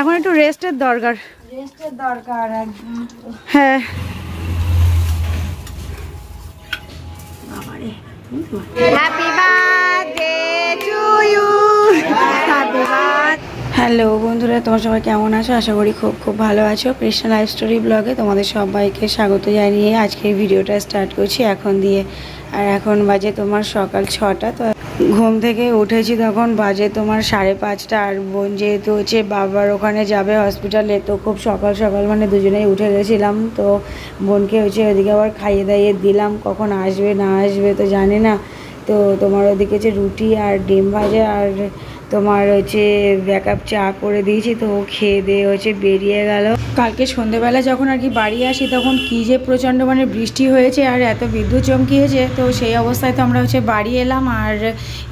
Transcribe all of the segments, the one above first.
এখন একটু রেস্টের দরকার। হ্যাঁ happy birthday to you. Happy birthday. Hello বন্ধুরা, তোমার সবাই কেমন আছো? আশা করি খুব খুব ভালো আছো। কৃষ্ণা লাইফ স্টোরি ব্লগে তোমাদের সবাইকে স্বাগত জানিয়ে আজকে ভিডিওটা স্টার্ট করছি এখন দিয়ে। আর এখন বাজে তোমার সকাল 6টা। তো ঘুম থেকে উঠেছি তখন বাজে তোমার 5:30। আর বোন যেহেতু হচ্ছে বাবার ওখানে যাবে হসপিটালে, তো খুব সকাল সকাল মানে দুজনেই উঠে গেছিলাম। তো বোনকে হচ্ছে ওদিকে আবার খাইয়ে দাইয়ে দিলাম, কখন আসবে না আসবে তো জানি না। তো তোমার ওদিকে যে রুটি আর ডিম ভাজা আর তোমার হচ্ছে ব্যাকআপ চা করে দিয়েছি, তো খেয়ে দিয়ে হচ্ছে বেরিয়ে গেল। কালকে সন্ধেবেলা যখন আর কি বাড়ি আসি তখন কী যে প্রচণ্ড মানে বৃষ্টি হয়েছে আর এত বিদ্যুৎ চমকিয়েছে। তো সেই অবস্থায় তো আমরা হচ্ছে বাড়ি এলাম। আর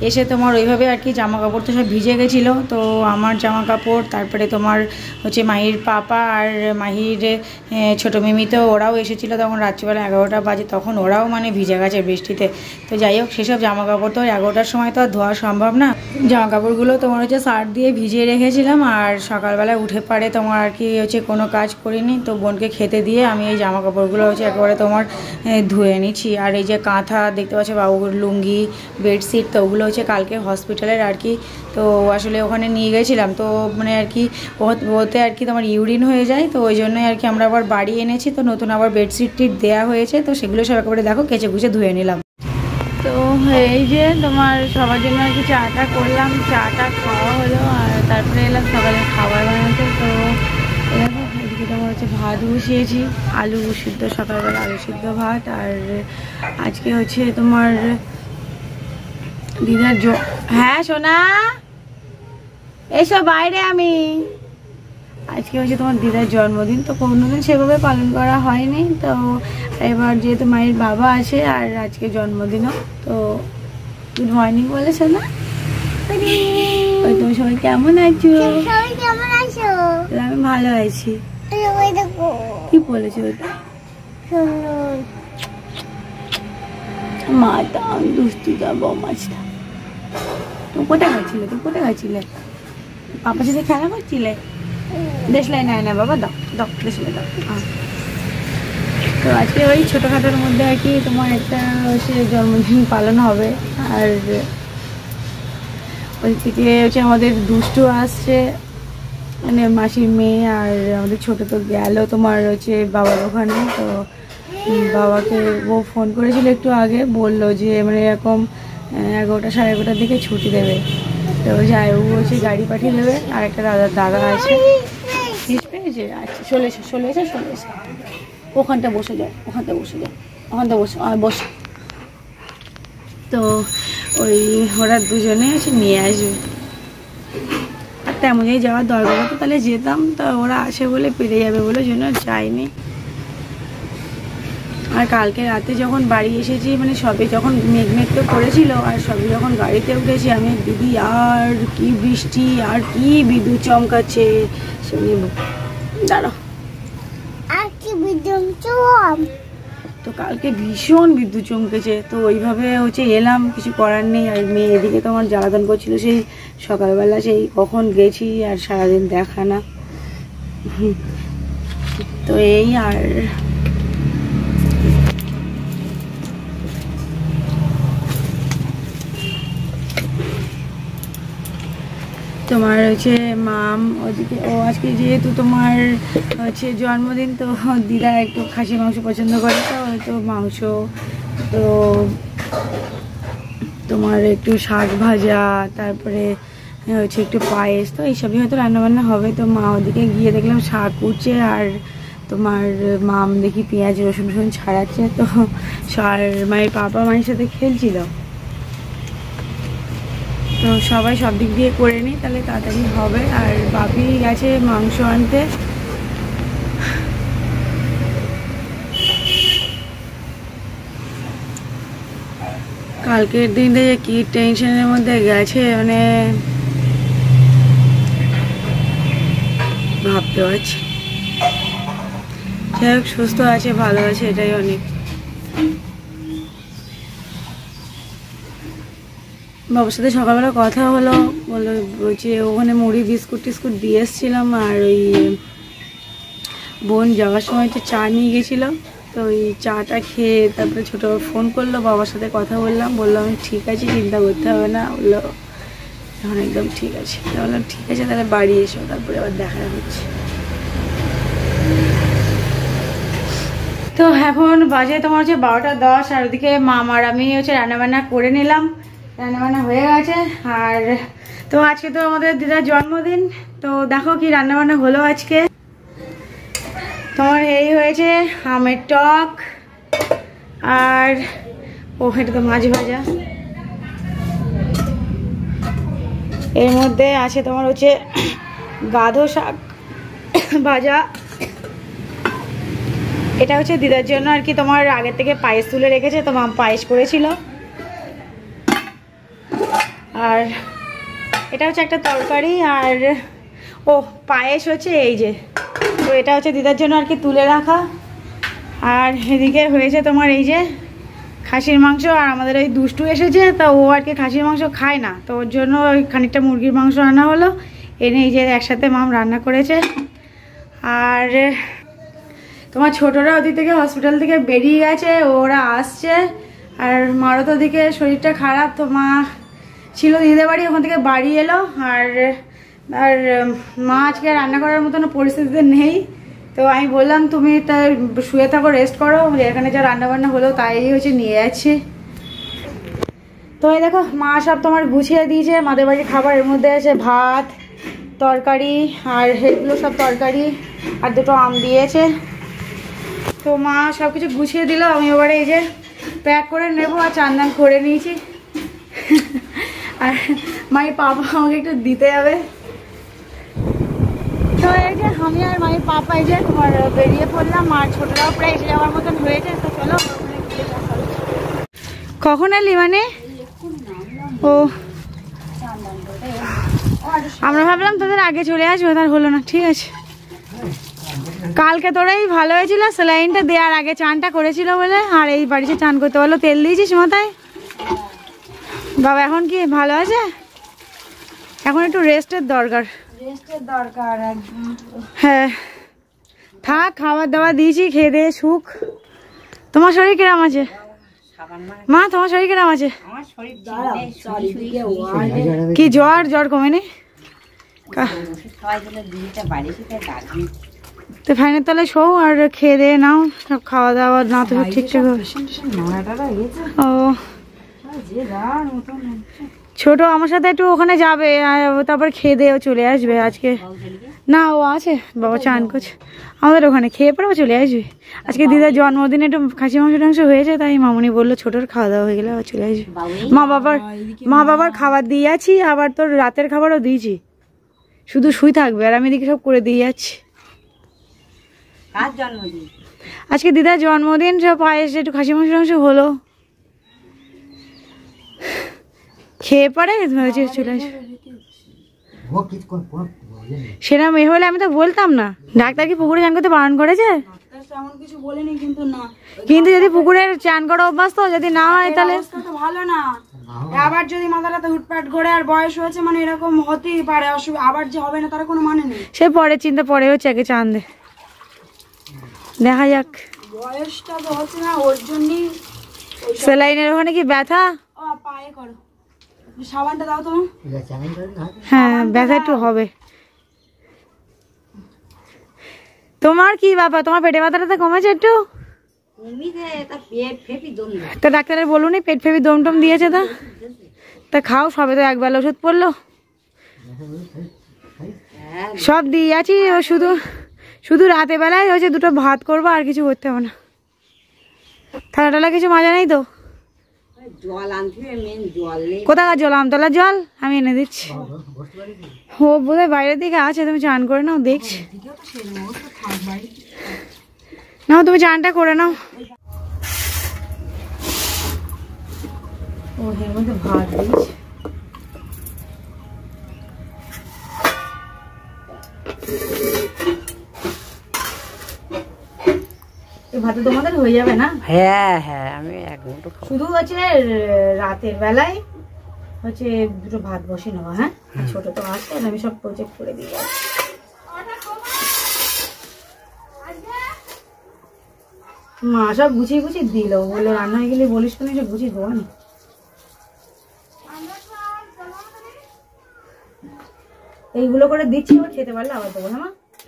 এসে তোমার ওইভাবে আর কি জামা কাপড় তো সব ভিজে গেছিলো। তো আমার জামা কাপড়, তারপরে তোমার হচ্ছে মাহির পাপা আর মাহির ছোটো মিমি, তো ওরাও এসেছিলো তখন রাত্রিবেলা 11টা বাজে, তখন ওরাও মানে ভিজে গেছে বৃষ্টিতে। তো যাই হোক, সেসব জামা কাপড় তো 11টার সময় তো আর ধোয়া সম্ভব না। জামা কাপড়গুলো তোমার হচ্ছে সার্ফ দিয়ে ভিজিয়ে রেখেছিলাম। আর সকালবেলা উঠে পারে তোমার আর কি হচ্ছে কোনো কাজ করিনি। তো বোনকে খেতে দিয়ে আমি এই জামা কাপড়গুলো হচ্ছে একেবারে তোমার ধুয়ে নিচ্ছি। আর এই যে কাঁথা দেখতে পাচ্ছ, বাবুর লুঙ্গি, বেডশিট, তো ওগুলো হচ্ছে কালকে হসপিটালের আর কি। তো আসলে ওখানে নিয়ে গেছিলাম, তো মানে আর কি ওতে আর কি তোমার ইউরিন হয়ে যায়, তো ওই জন্যই আর কি আমরা আবার বাড়ি এনেছি। তো নতুন আবার বেডশিট টিট দেওয়া হয়েছে, তো সেগুলো সব একেবারে দেখো কেচে কুচে ধুয়ে নিলাম। তো এই যে তোমার সবার জন্য আর কি চাটা করলাম, চাটা খাওয়া হলো। আর তারপরে এলাম সকালে খাবার বানাতে। তো এরকম এদিকে তোমার হচ্ছে ভাত বসিয়েছি, আলু সিদ্ধ, সকালবেলা আলু সিদ্ধ ভাত। আর আজকে হচ্ছে তোমার দিদার হ্যাঁ সোনা এসো বাইরে, আমি আজকে হচ্ছে তোমার দিদার জন্মদিন। তো কোনোদিন সেভাবে পালন করা হয়নি। তো এবার যেহেতু মায়ের বাবা আছে আর আজকে জন্মদিনও, তো গুড মর্নিং বলেছো না? ওই তুমি সবাই কেমন আছো? আমি ভালো আছি। কি বলেছো ওটা? মাটা দুষ্টু যাবো মাছটা। তুমি কোথায় গেছিলে? পাপার সাথে খেলা করছিলে? দেশলাই নাই না বাবা, দাও দাও দেশলাই দাও। তো আজকে ওই ছোটোখাটোর মধ্যে আর কি তোমার একটা হচ্ছে জন্মদিন পালন হবে। আর ওই থেকে হচ্ছে আমাদের দুষ্টু আসছে, মানে মাসির মেয়ে। আর আমাদের ছোটো তো গেল তোমার হচ্ছে বাবার ওখানে। তো বাবাকে ও ফোন করেছিল একটু আগে, বললো যে মানে এরকম 11টা 11:30 দিকে ছুটি দেবে। তো যাই, ও হচ্ছে গাড়ি পাঠিয়ে দেবে। আর একটা দাদা আছে, ফিস পেয়েছে। আচ্ছা চলে এসে ওখানটা বসে যায়। বসে। তো ওই ওরা দুজনে এসে নিয়ে আসবে। আর তেমনই যাওয়ার দরকার হতো তাহলে যেতাম, তো ওরা আসে বলে পেরে যাবে বলে জন্য যাইনি। আর কালকে রাতে যখন বাড়ি এসেছি মানে সবে যখন মেঘ তো করেছিল, আর সবে যখন গাড়িতে উঠেছি আমি, দিদি আর কি বৃষ্টি আর কি বিদ্যুৎ চমকাচ্ছে। দাঁড়াও, তো কালকে ভীষণ বিদ্যুৎ চমকেছে। তো ওইভাবে হচ্ছে এলাম, কিছু করার নেই। আর মেয়ে এদিকে তোমার জ্বালাতন করছিল সেই সকালবেলা, সেই কখন গেছি আর সারাদিন দেখা না। তো এই আর তোমার হচ্ছে মাম ওদিকে, ও আজকে যেহেতু তোমার হচ্ছে জন্মদিন, তো দিদা একটু খাসি মাংস পছন্দ করে, তো হয়তো মাংস, তো তোমার একটু শাক ভাজা, তারপরে হচ্ছে একটু পায়েস, তো এইসবই হয়তো রান্নাবান্না হবে। তো মা ওদিকে গিয়ে দেখলাম শাক উঠছে, আর তোমার মাম দেখি পেঁয়াজ রসুন ছাড়াচ্ছে। তো মায়ের পাপা মায়ের সাথে খেলছিল। তো সবাই সব দিক দিয়ে করে নিই, তাহলে তাড়াতাড়ি হবে। আর বাপি গেছে মাংস আনতে। কালকের দিনটা যে কি টেনশনের মধ্যে গেছে মানে ভাবতে পারছি। যাই হোক, সুস্থ আছে, ভালো আছে, এটাই অনেক। বাবার সাথে সকালবেলা কথা হলো, বললো যে ওখানে মুড়ি বিস্কুট টিস্কুট দিয়ে এসেছিলাম, আর ওই বোন যাওয়ার সময় তো চা নিয়ে গেছিলো, তো ওই চাটা খেয়ে তারপরে ছোটো ফোন করলো, বাবার সাথে কথা বললাম ঠিক আছে, চিন্তা করতে হবে না। বললো এখন একদম ঠিক আছে। বললাম ঠিক আছে, তাহলে বাড়ি এসো, তারপরে আবার দেখা হচ্ছে। তো এখন বাজে তোমার হচ্ছে 12:10, আর ওদিকে মামার আমি হচ্ছে রান্নাবান্না করে নিলাম, রান্নাবান্না হয়ে গেছে। আর তো আজকে তো আমাদের দিদার জন্মদিন, তো দেখো কি রান্নাবান্না হলো আজকে। তোমার এই হয়েছে আমের টক, আর এটা তো মাছ ভাজা, এর মধ্যে আছে তোমার হচ্ছে গাধো শাক ভাজা। এটা হচ্ছে দিদার জন্য আর কি, তোমার আগের থেকে পায়েস তুলে রেখেছে, তো মা পায়েস করেছিল। আর এটা হচ্ছে একটা তরকারি, আর পায়েস হচ্ছে এই যে, তো এটা হচ্ছে দিদার জন্য আর কি তুলে রাখা। আর এদিকে হয়েছে তোমার এই যে খাসির মাংস, আর আমাদের ওই দুষ্টু এসেছে, তা ও আর কি খাসির মাংস খায় না, তো ওর জন্য ওই খানিকটা মুরগির মাংস রান্না হলো, এনে এই যে একসাথে মাম রান্না করেছে। আর তোমার ছোটরা ওদিক থেকে হসপিটাল থেকে বেরিয়ে গেছে, ওরা আসছে। আর মারও তো ওদিকে শরীরটা খারাপ, তো মা ছিল দিদিদের বাড়ি, ওখান থেকে বাড়ি এলো। আর মা আজকে রান্না করার মতন পরিস্থিতিতে নেই, তো আমি বললাম তুমি তাই শুয়ে থাকো, রেস্ট করো, এখানে যা রান্নাবান্না হলো তাই হচ্ছে নিয়ে যাচ্ছি। তো এই দেখো মা সব তোমার গুছিয়ে দিয়েছে মাদের বাড়ির খাবার, এর মধ্যে আছে ভাত, তরকারি, আর এগুলো সব তরকারি, আর দুটো আম দিয়েছে। তো মা সব কিছু গুছিয়ে দিল, আমি এবারে এই যে প্যাক করে নেবো, আর চান করে নিয়েছি। আর মায়ের পাপা আমাকে একটু দিতে যাবে, তো এই যে আমি আর মায়ের পাপা এই যে তোমার বেরিয়ে পড়লাম। আর ছোটরাও প্রায় এসে যাওয়ার মতন হয়েছে, তো চলো। কখন এলি মানে? ও আমরা ভাবলাম তোদের আগে চলে আসবে, তার হলো না, ঠিক আছে। কালকে তোরাই ভালো হয়েছিল, স্যালাইনটা দেওয়ার আগে চানটা করেছিল বলে, আর এই বাড়িতে চান করতে বলো, তেল দিয়েছিস মাথায়? বাবা এখন কি ভালো আছে? এখন একটু রেস্টের দরকার। হ্যাঁ থাক, খাবার দাবার দিয়েছি, খেয়ে দিয়ে সুখ। তোমার শরীর কিরম আছে মা? তোমার শরীর কিরম আছে? কি জ্বর কমেনি? তো ফ্যানের তলায় শো, আর খেয়ে দিয়ে নাও, সব খাওয়া দাওয়া না তো ঠিকঠাক হবে। ও ছোট আমার সাথে একটু ওখানে যাবে, তারপর খেয়ে দিয়ে চলে আসবে আজকে। না ও আছে, বাবা চান করছে আমাদের ওখানে, খেয়ে পরে চলে আসবে। আজকে দিদার জন্মদিনে একটু খাসি মাংস টাংস হয়েছে, তাই মামনি বললো ছোটোর খাওয়া দাওয়া হয়ে গেলে আবার চলে আসবে। মা বাবার খাবার দিয়ে যাচ্ছি, আবার তোর রাতের খাবারও দিয়েছি, শুধু শুই থাকবে, আর আমি এদিকে সব করে দিয়ে যাচ্ছি। আজকে দিদার জন্মদিন, সব পায়েস একটু খাসি মাংস টাংস হলো, খেয়ে পরে চলে আসবে। সেটা মেয়ে হলে আমি তো বলতাম না। ডাক্তার কি পুকুরে চান করতে বারণ করেছে? কিন্তু যদি পুকুরে চান করা অভ্যাস, তো যদি না হয় তাহলে ভালো না। আবার যদি মাথাটা হুটপাট করে, আর বয়স হয়েছে মানে এরকম হতেই পারে, আবার যে হবে না তার কোনো মানে নেই। সে পরে চিন্তা পরে হচ্ছে, আগে চান দে, দেখা যাক। বয়সটা তো হচ্ছে না, ওর জন্যই। স্যালাইনের ওখানে কি ব্যথা? পায়ে করো, সাবানটা দাও তোমার। হ্যাঁ ব্যথা একটু হবে। তোমার কি বাবা, তোমার পেটে ব্যথাটা কমেছে একটু? তা ডাক্তারের বলুন পেট ফেপি দম টম দিয়েছে, তা খাও, সবে তো একবেলা ওষুধ পড়লো, সব দিয়ে আছি। ও শুধু রাতে বেলায় হচ্ছে দুটো ভাত করবো, আর কিছু করতে হবে না। থালা টালা কিছু মাজা নেই তো? কোথাকার জল? আমতলার জল আমি এনে দিচ্ছি। ও বোধহয় বাইরের দিকে আছে, তুমি চান করে নাও, দেখছি। নাও তুমি চানটা করে নাও। ও এর মধ্যে ভাত দিচ্ছি। ভাতে তোমাদের হয়ে যাবে না? হ্যাঁ হ্যাঁ, আমি এক মুঠো শুধু হচ্ছে রাতের বেলায় হচ্ছে দুটো ভাত বসে নেওয়া। হ্যাঁ, ছোট তো আছে, আমি সব প্রজেক্ট করে দিয়ে যাচ্ছি। মা সব গুছিয়ে গুছিয়ে দিল, বললো রান্না হয়ে গেলে বলিস কোনো সব গুছিয়ে দেবো না। এইগুলো করে দিচ্ছি, আবার খেতে পারলে আবার দেবো।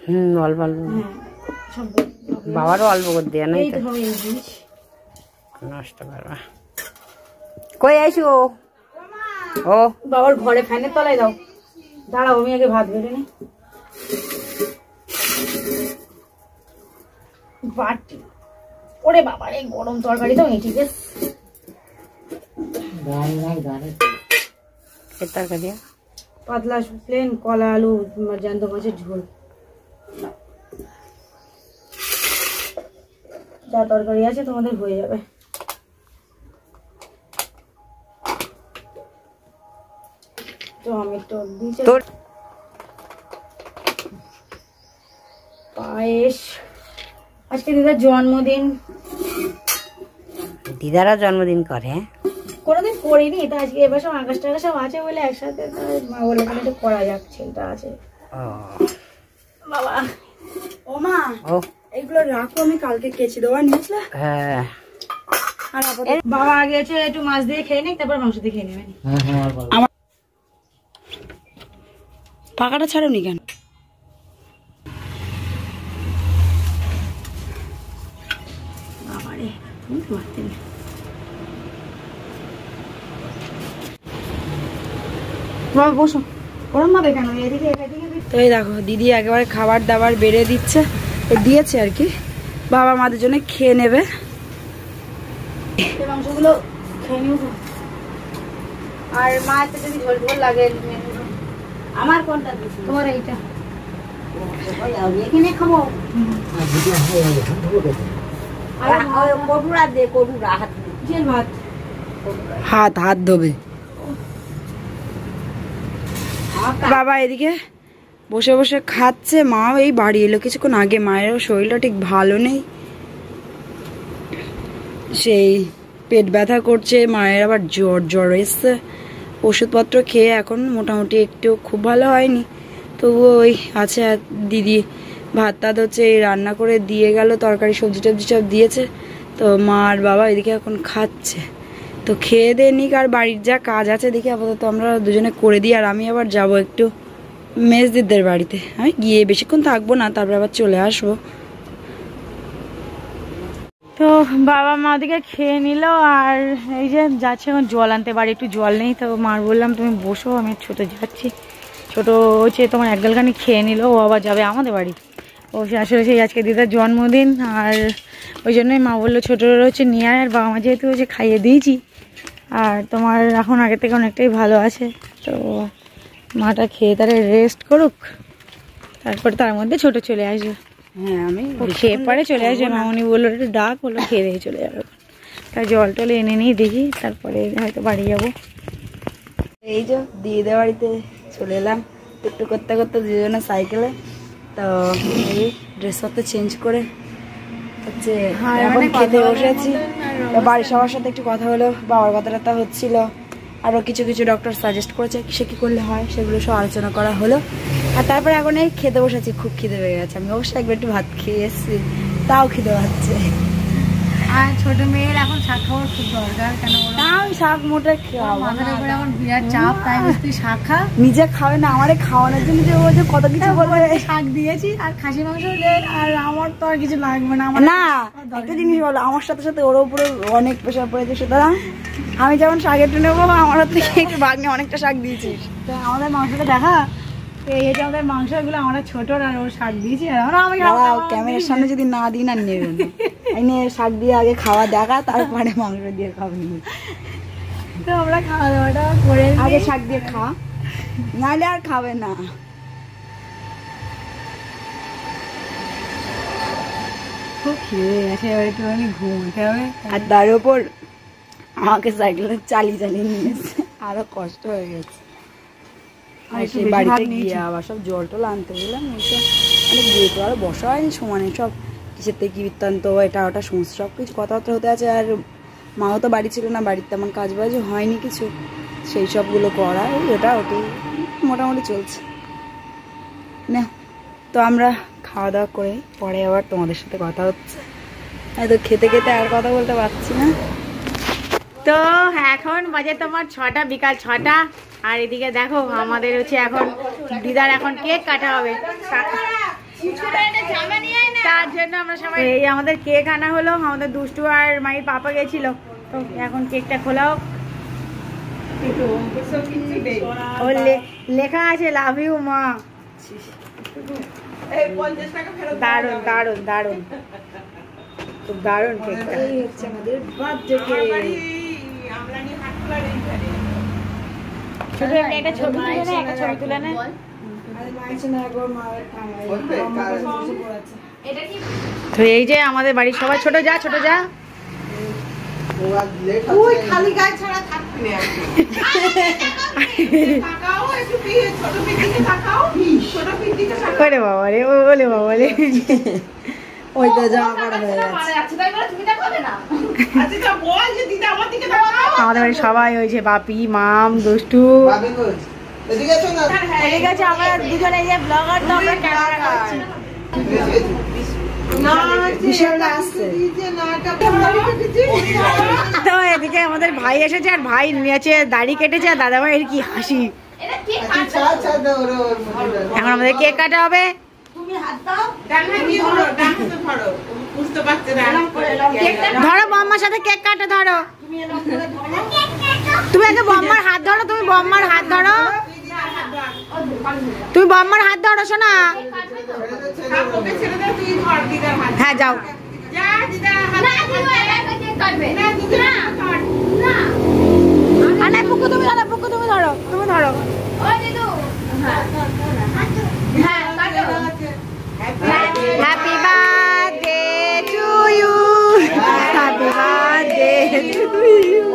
হ্যাঁ, অল্প অল্প। হ্যাঁ, সব বাবারও অল্প করে দেয়া নাই তো, নষ্ট করবা। কই আইসো? ও বাবার ঘরে ফ্যানের তলায় দাও। দাঁড়াও, আমি আগে ভাত বেড়ে নি। বাটি ওরে বাবা, এই গরম তরকারি তো এটি বেশ তরকারি পাতলা প্লেন কলা আলু জ্যান্ত মাছের ঝোল। যা তরকারি আছে তোমাদের হয়ে যাবে। টমেটো দিয়েছে, পায়েস। আজকে দিদার জন্মদিন। দিদারা জন্মদিন করে? কোনোদিন করিনি তো, আজকে এবার সব আকাশ টাকাশ সব আছে বলে একসাথে মা বলে একটু করা যাক, ছেলেটা আছে। বাবা, ও মা, এইগুলো রাখো, আমি কালকে কেচে দেওয়া নিয়েছিল। হ্যাঁ, আর বাবা আগে আছে একটু মাছ দিয়ে খেয়ে নিক, তারপর মাংস দিয়ে খেয়ে নেবেন। আমার পাকাটা ছাড়োনি কেন? বাবারে, তুমি মারতে না। বসো, ওরম ভাবে কেন? এদিকে তো এই দেখো দিদি একেবারে খাবার দাবার বেড়ে দিচ্ছে, দিয়েছে আর কি। বাবা মাদের জন্য খেয়ে নেবে। মাংসগুলো খেয়ে নিব। আর মায়ের যদি ঝোল ঝোল লাগে, আমার কোনটা? তোমার এইটা। এখানে খাবো। হাত হাত ধোবে। বাবা এদিকে বসে বসে খাচ্ছে, মাও এই বাড়ি এলো কিছুক্ষণ আগে। মায়েরও শরীরটা ঠিক ভালো নেই, সেই পেট ব্যথা করছে। মায়ের আবার জ্বর জ্বর এসছে, ওষুধপত্র খেয়ে এখন মোটামুটি একটু খুব ভালো হয়নি, তবুও ওই আছে। দিদি ভাত টাত হচ্ছে এই রান্না করে দিয়ে গেল, তরকারি সবজি টবজি সব দিয়েছে। তো মা আর বাবা এদিকে এখন খাচ্ছে। তো খেয়ে দিয়ে নিক, আর বাড়ির যা কাজ আছে দেখি আপাতত আমরা দুজনে করে দিই। আর আমি আবার যাব একটু মেজদিদের বাড়িতে, আমি গিয়ে বেশিক্ষণ থাকবো না, তারপর আবার চলে আসবো। তো বাবা মা ওদিকে খেয়ে নিল, আর এই যে যাচ্ছে এখন জল আনতে, বাড়ি একটু জল নেই। তো মার বললাম তুমি বসো, আমি ছোটো যাচ্ছি। ছোটো হচ্ছে তোমার এক গালখানি খেয়ে নিল, ও আবার যাবে আমাদের বাড়ি। ও আসলে সেই আজকে দিদার জন্মদিন, আর ওই জন্যই মা বললো ছোটোর হচ্ছে নিয়ে আয়। আর বাবা মা যেহেতু হচ্ছে খাইয়ে দিয়েছি, আর তোমার এখন আগের থেকে অনেকটাই ভালো আছে। তো মাটা খেয়ে তারা রেস্ট করুক, তারপর তার মধ্যে ছোটো চলে আসবে। হ্যাঁ, আমি খেয়ে পরে চলে আসবে। মামনি বললো একটু ডাক, বললো খেয়ে দিয়ে চলে যাবে। তাই জল টল এনে নিয়ে দেখি, তারপরে হয়তো বাড়ি যাবো। এই যে দিদিদের বাড়িতে চলে এলাম একটু করতে করতে, দুজনে সাইকেলে। তো এই ড্রেসপত্র চেঞ্জ করে হচ্ছে এখন খেতে বসেছি। বাড়ির সবার সাথে একটু কথা হলো, বাবার কথাটা হচ্ছিল, আরও কিছু কিছু ডক্টর সাজেস্ট করেছে সে কী করলে হয়, সেগুলো সব আলোচনা করা হলো। আর তারপরে এখন এই খেতে বসেছি, খুব খিদে পেয়ে গেছে। আমি অবশ্যই একবার একটু ভাত খেয়ে এসেছি, তাও খিদে পাচ্ছে। আর ছোট মেয়ের এখন শাক খাওয়ার খুব দরকার, কেন আমি শাক মোটে মাথার উপরে এখন বিরাট চাপ, তাই তুই শাক খা। নিজে খাবে না, আমারে খাওয়ানোর জন্য যে ও যে কত কিছু বলবে। শাক দিয়েছি আর খাসি মাংস আর আমার তো আর কিছু লাগবে না। না, একটা জিনিস বলো, আমার সাথে সাথে ওর উপরে অনেক প্রেশার পড়েছে, সুতরাং আমি যেমন শাক একটু নেবো, আমার থেকে একটু ভাগ নিয়ে অনেকটা শাক দিয়েছিস। আমাদের মাংসটা দেখা, এই যে আমাদের মাংসগুলো আমরা ছোট, আর ওর শাক দিয়েছি। আর আমি ক্যামেরার সামনে যদি না দিই না নেবেন, এনে শাক দিয়ে আগে খাওয়া দেখা, তারপরে মাংস দিয়ে খাবি। তো আমরা খাওয়া দাওয়াটা করে আগে শাক দিয়ে খা, নাহলে আর খাবে না। খুব খিদে গেছে, এবার একটুখানি ঘুমোতে হবে। আর তার উপর আমাকে সাইকেলে চালিয়ে চালিয়ে নিয়ে এসেছে, আরো কষ্ট হয়ে গেছে। আর সেই বাড়িতে গিয়ে আবার সব জল টল আনতে গেলাম, মানে গিয়ে তো আরো বসা হয়নি সমানে, সব কিসের থেকে কি বৃত্তান্ত এটা ওটা সমস্ত সব কিছু কথাবার্তা হতে আছে। আর মাও তো বাড়ি ছিল না, বাড়িতে তেমন কাজ বাজও হয়নি কিছু। সেই সবগুলো করা, ওটা মোটামুটি চলছে না। তো আমরা খাওয়া দাওয়া করে পরে আবার তোমাদের সাথে কথা হচ্ছে। তো খেতে খেতে আর কথা বলতে পারছি না। তো এখন বাজে তোমার 6টা, বিকাল 6টা। আর এদিকে দেখো আমাদের হচ্ছে এখন দিদার এখন কেক কাটা হবে, তার জন্য আমরা সবাই এই আমাদের কেক আনা হলো। আমাদের দুষ্টু আর মায়ের পাপা গেছিল, তো এখন কেকটা খোলা হোক। লেখা আছে লাভ ইউ মা। দারুন দারুন দারুন, খুব দারুন কেকটা। এই হচ্ছে আমাদের বার্থডে কেক। একটা ছবি তুলে নে। তো এই যে আমাদের বাড়ির সবাই, ছোট যা ছোট যা, তুই খালি গায়ে ছাড়া থাকবি না। তাকাও একটু ছোট পিটিকে তাকাও, ছোট পিটিকে তাকাও। ওরে বাবা রে, ওলে বাবা রে, ওই তো জামা পড়া হয়ে গেছে। আচ্ছা তাই বলে তুমি দেখাবে না? আচ্ছা বল যে দিদা আমার দিকে তাকাও। আমাদের বাড়ির সবাই হয়েছে, বাপি, মাম, দুষ্টু। এদিকে শোন না। ঠিক আছে, আমরা দুজনে এই যে ব্লগার, তো আমরা ক্যামেরা করছি। না বিশাল আসছে। দিদি নাটা বন্ধ দিদি। তো এদিকে আমাদের ভাই এসেছে, আর ভাই নিয়েছে দাড়ি কেটেছে, আর দাদা ভাইয়ের কি হাসি। এটা কি আচ্ছা দাও ওরে। এখন আমাদের কেক কাটা হবে। তুমি হাত দাও। ডান হাতে ধরো, ডান হাতে ধরো। বুঝতে পারছ না। ধরো বম্মার সাথে কেক কাটা, ধরো। তুমি এরকম করে ধরো। তুমি আগে বম্মার হাত ধরো, তুমি বম্মার হাত ধরো, তুমি বম্মার হাত ধরো শোনা। ওকে ছেড়ে দাও, তুই ধর দিদার হাত। হ্যাঁ যাও। যা দিদা হাত। না দিদা একা কেক কাটবে। না দিদা কাট। না। আরে পুকু তুমি ধরো, পুকু তুমি ধরো, তুমি ধরো। ওই দিদু। হ্যাঁ হ্যাঁ কাটো। Happy birthday to you, happy birthday to you,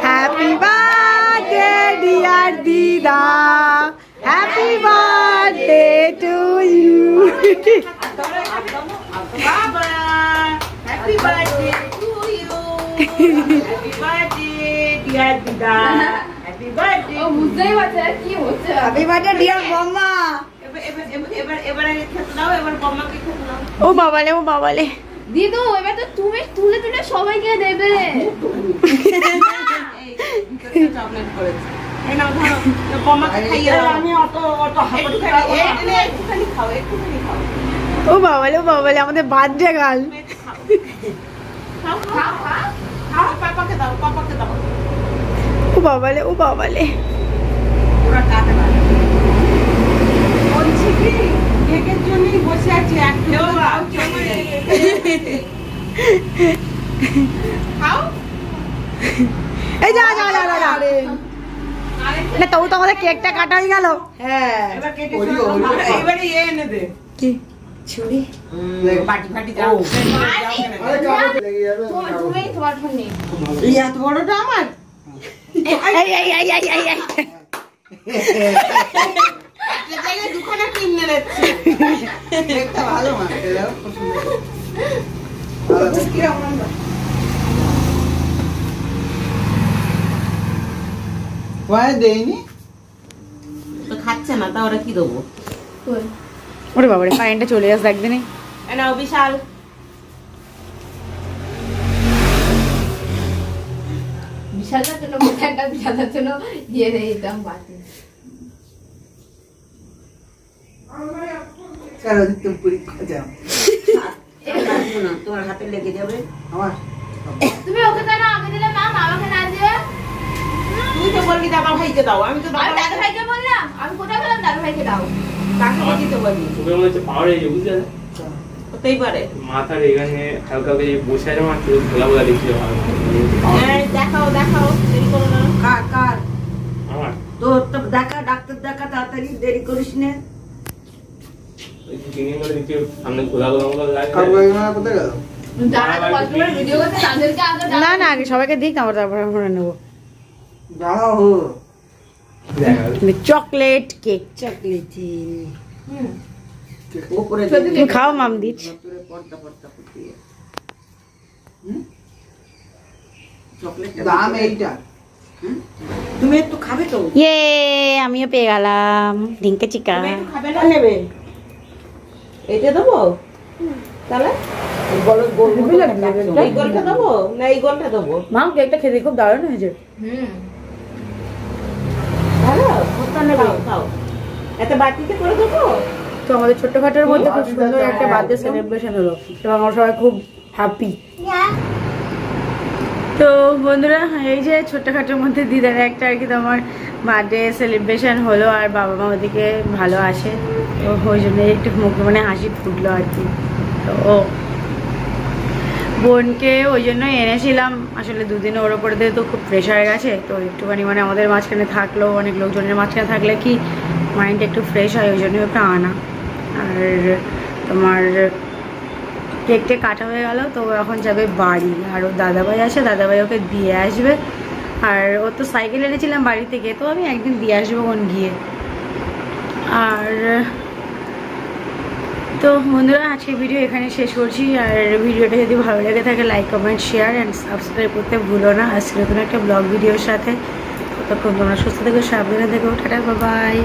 happy birthday dear Dida, happy birthday to you. বাবা happy birthday to you. Happy birthday dear Dida. Happy birthday. ও বুঝতেই পারছে কি হচ্ছে। Happy birthday dear Bomma. এবারে খেতে দাও, এবার বম্মাকে খেতে দাও। ও বাবালে, ও বাবালে। দিদু এবার তো তুমি তুলে তুলে সবাইকে দেবে। এই চকলেট করেছে। এই নাও ধরো, বম্মাকে খাইয়ে দাও। আমি অত একটুখানি খাও, একটুখানি খাও। ও বাবালে, ও বাবালে, আমাদের বার্থডে গার্ল। খাও খাও খাও, পাপাকে দাও, পাপাকে দাও। ও বাবালে, ও বাবালে। ওরা কাটে না। বলছি কি কেকের জন্যই বসে আছি, একটু খাও চলে। খাও। এই যা যা যা যা। না তবু তো আমাদের কেকটা কাটা হয়ে গেল। হ্যাঁ, এবার কেটে এবারে এনে দে কি ছুরি বাটি ফাটি যাও। তুমি তোমার ফোন নেই। এই এত বড়টা আমার। এই এই এই এই এই এই। একটা জায়গায় দুখানা কিনে নিচ্ছি। একটা ভালো মাছ দাও, খুব সুন্দর। কি রকম না? ওই দেইনি তো, খাচ্ছে না, তা ওরা কি দেবো? ওরে বাবারে, কারেন্টটা চলে আসছে একদিনে। নাও বিশাল। বিশালটার জন্য মধ্যে একটা বিশালটার জন্য দিয়ে দিয়ে দিতাম বাকি। কারো তুমি পরীক্ষা যাও। না তোমার হাতে লেগে যাবে আমার। তুমি ওকে কেন আগে দিলে ম্যাম, আমাকে না দিয়ে? তুই তো বললি দাদা ভাইকে দাও, আমি তো আমি দাদু ভাইকে বললাম, আমি কোথায় বললাম দাদু ভাইকে দাও? কাকে দিতে বললি? তোকে মনে হচ্ছে পাওয়ার হয়ে বুঝলে, হতেই পারে। মাথার এখানে হালকা করে বসে আছে, আমার চোখ ঘোলা ঘোলা দেখছিল। দেখাও দেখাও, দেরি করো না। কার কার আমার তোর তো দেখা, ডাক্তার দেখা, তাড়াতাড়ি, দেরি করিস না। দিন করে দেখছি সামনে ঘোলা ঘোলা মতো লাগে। যারা তো কষ্ট করে ভিডিও করতে তাদেরকে আগে দাও। না না, আগে সবাইকে দিক, তারপরে আমরা নেবো। যাও চকলেট কেক, চকলেট উপরে তুমি খাও মাম দিচ্ছ। পর্দা পর্দা ফুটিয়ে চকলেট দাম এইটা তুমি একটু খাবে তো? ইয়ে আমিও পেয়ে গেলাম ডিঙ্কে চিকা। তুমি একটু খাবে না? নেবে এইটা দেবো তাহলে এই গোলটা দেবো না এই গোলটা দেবো? মা কেকটা খেতে খুব দারুণ হয়েছে। ভালো খাও খাও এত বাটিতে করে দেবো। তো আমাদের ছোট্টখাটোর মধ্যে খুব সুন্দর একটা বার্থডে সেলিব্রেশন হলো এবং আমরা সবাই খুব হ্যাপি। তো বন্ধুরা এই যে ছোট্টখাটোর মধ্যে দিদার একটা আর কি তোমার বার্থডে সেলিব্রেশন হলো আর বাবা মা ওদিকে ভালো আসে, তো ওই জন্য একটু মুখে মানে হাসি ফুটলো আর কি। তো বোনকে ওই জন্যই এনেছিলাম, আসলে দুদিনে ওর ওপর দিয়ে তো খুব প্রেশার গেছে, তো একটুখানি মানে আমাদের মাঝখানে থাকলেও অনেক লোকজনের মাঝখানে থাকলে কি মাইন্ড একটু ফ্রেশ হয়, ওই জন্যই ওকে আনা। আর তোমার কেকটা কাটা হয়ে গেল, তো এখন যাবে বাড়ি আর ওর দাদাভাই আছে, দাদাভাই ওকে দিয়ে আসবে। আর ও তো সাইকেল এনেছিলাম বাড়ি থেকে, তো আমি একদিন দিয়ে আসবো কোন গিয়ে। আর তো বন্ধুরা আজকে ভিডিও এখানে শেষ করছি, আর ভিডিওটা যদি ভালো লেগে থাকে like comment share and subscribe করতে ভুলো না। আজকে নতুন একটা ব্লগ ভিডিওর সাথে, ততক্ষণ তোমরা সুস্থ থেকো, সাবধানে থেকো, টাটা বাই।